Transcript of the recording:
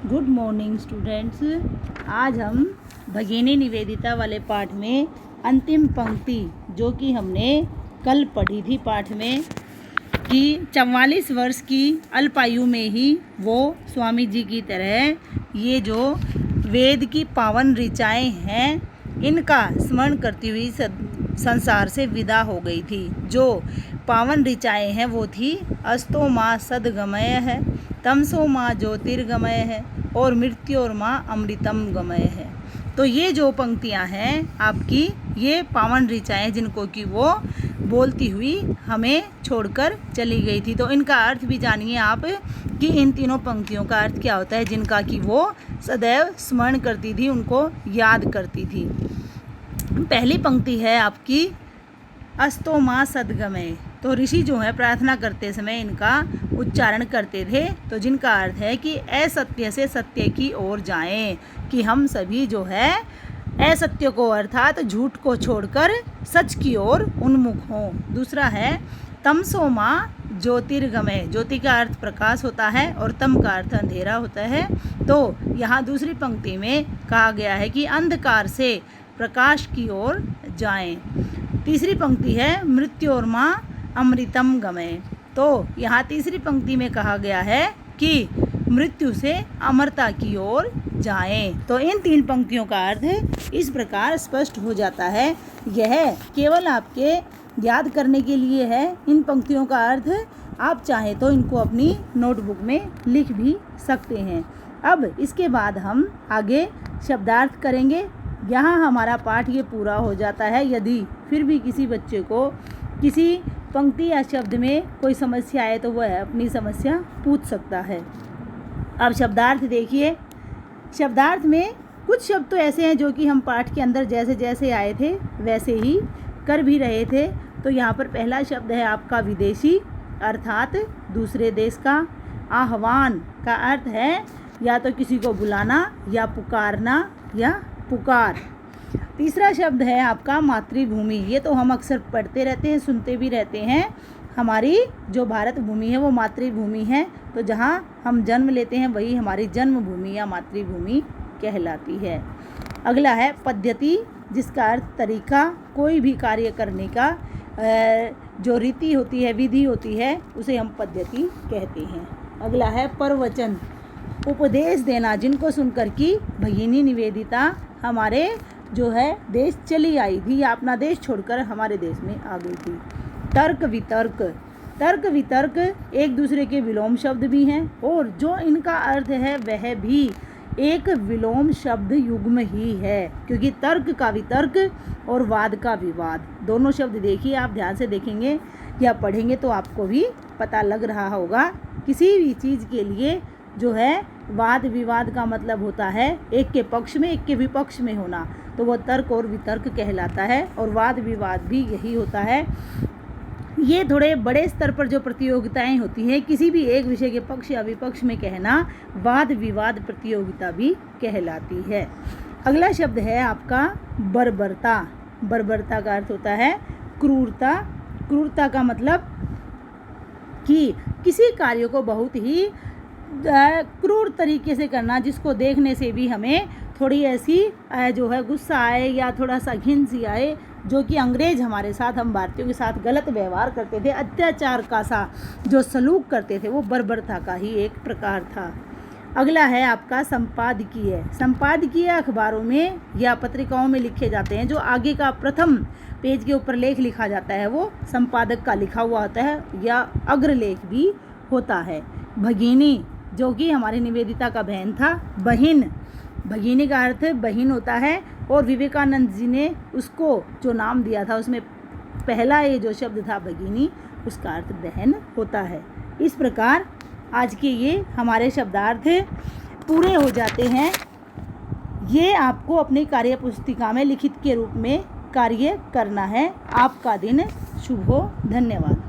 Good morning students. आज हम भगिनी निवेदिता वाले पाठ में अंतिम पंक्ति जो कि हमने कल पढ़ी थी पाठ में कि 44 वर्ष की अल्पायु में ही वो स्वामी जी की तरह ये जो वेद की पावन ऋचाएँ हैं इनका स्मरण करती हुई संसार से विदा हो गई थी। जो पावन ऋचाएँ हैं वो थी अस्तो माँ सदगमय है, तमसो माँ ज्योतिर्गमय है और मृत्यु और माँ अमृतम गमय है। तो ये जो पंक्तियाँ हैं आपकी ये पावन ऋचाएँ जिनको कि वो बोलती हुई हमें छोड़कर चली गई थी। तो इनका अर्थ भी जानिए आप कि इन तीनों पंक्तियों का अर्थ क्या होता है जिनका कि वो सदैव स्मरण करती थी, उनको याद करती थी। पहली पंक्ति है आपकी अस्तो माँ सदगमय। तो ऋषि जो है प्रार्थना करते समय इनका उच्चारण करते थे, तो जिनका अर्थ है कि असत्य से सत्य की ओर जाएं, कि हम सभी जो है असत्य को अर्थात झूठ को छोड़कर सच की ओर उन्मुख हों। दूसरा है तमसो माँ ज्योतिर्गमय। ज्योति का अर्थ प्रकाश होता है और तम का अर्थ अंधेरा होता है। तो यहाँ दूसरी पंक्ति में कहा गया है कि अंधकार से प्रकाश की ओर जाएं। तीसरी पंक्ति है मृत्यु और माँ अमृतम गमय। तो यहाँ तीसरी पंक्ति में कहा गया है कि मृत्यु से अमरता की ओर जाएं। तो इन तीन पंक्तियों का अर्थ इस प्रकार स्पष्ट हो जाता है। यह केवल आपके याद करने के लिए है। इन पंक्तियों का अर्थ आप चाहें तो इनको अपनी नोटबुक में लिख भी सकते हैं। अब इसके बाद हम आगे शब्दार्थ करेंगे। यहाँ हमारा पाठ ये पूरा हो जाता है। यदि फिर भी किसी बच्चे को किसी पंक्ति या शब्द में कोई समस्या आए तो वह अपनी समस्या पूछ सकता है। अब शब्दार्थ देखिए। शब्दार्थ में कुछ शब्द तो ऐसे हैं जो कि हम पाठ के अंदर जैसे जैसे आए थे वैसे ही कर भी रहे थे। तो यहाँ पर पहला शब्द है आपका विदेशी, अर्थात दूसरे देश का। आह्वान का अर्थ है या तो किसी को बुलाना या पुकारना या पुकार। तीसरा शब्द है आपका मातृभूमि। ये तो हम अक्सर पढ़ते रहते हैं, सुनते भी रहते हैं। हमारी जो भारत भूमि है वो मातृभूमि है। तो जहाँ हम जन्म लेते हैं वही हमारी जन्मभूमि या मातृभूमि कहलाती है। अगला है पद्धति, जिसका अर्थ तरीका, कोई भी कार्य करने का जो रीति होती है, विधि होती है, उसे हम पद्धति कहते हैं। अगला है प्रवचन, उपदेश देना, जिनको सुनकर कि भगिनी निवेदिता हमारे जो है देश चली आई थी या अपना देश छोड़कर हमारे देश में आ गई थी। तर्क वितर्क, तर्क वितर्क एक दूसरे के विलोम शब्द भी हैं और जो इनका अर्थ है वह भी एक विलोम शब्द युग्म ही है, क्योंकि तर्क का वितर्क और वाद का विवाद दोनों शब्द देखिए, आप ध्यान से देखेंगे या पढ़ेंगे तो आपको भी पता लग रहा होगा। किसी भी चीज़ के लिए जो है वाद विवाद का मतलब होता है एक के पक्ष में एक के विपक्ष में होना, तो वह तर्क और वितर्क कहलाता है। और वाद विवाद भी यही होता है। ये थोड़े बड़े स्तर पर जो प्रतियोगिताएं होती हैं, किसी भी एक विषय के पक्ष या विपक्ष में कहना वाद विवाद प्रतियोगिता भी कहलाती है। अगला शब्द है आपका बर्बरता। बर्बरता का अर्थ होता है क्रूरता। क्रूरता का मतलब कि किसी कार्य को बहुत ही क्रूर तरीके से करना, जिसको देखने से भी हमें थोड़ी ऐसी जो है गुस्सा आए या थोड़ा सा घिन सी आए, जो कि अंग्रेज हमारे साथ, हम भारतीयों के साथ गलत व्यवहार करते थे, अत्याचार का सा जो सलूक करते थे, वो बर्बरता का ही एक प्रकार था। अगला है आपका संपादकीय। संपादकीय अखबारों में या पत्रिकाओं में लिखे जाते हैं। जो आगे का प्रथम पेज के ऊपर लेख लिखा जाता है वो संपादक का लिखा हुआ होता है या अग्रलेख भी होता है। भगिनी, जो कि हमारी निवेदिता का बहन था। बहिन, भगिनी का अर्थ बहिन होता है और विवेकानंद जी ने उसको जो नाम दिया था उसमें पहला ये जो शब्द था भगिनी, उसका अर्थ बहन होता है। इस प्रकार आज के ये हमारे शब्दार्थ पूरे हो जाते हैं। ये आपको अपनी कार्य पुस्तिका में लिखित के रूप में कार्य करना है। आपका दिन शुभ हो। धन्यवाद।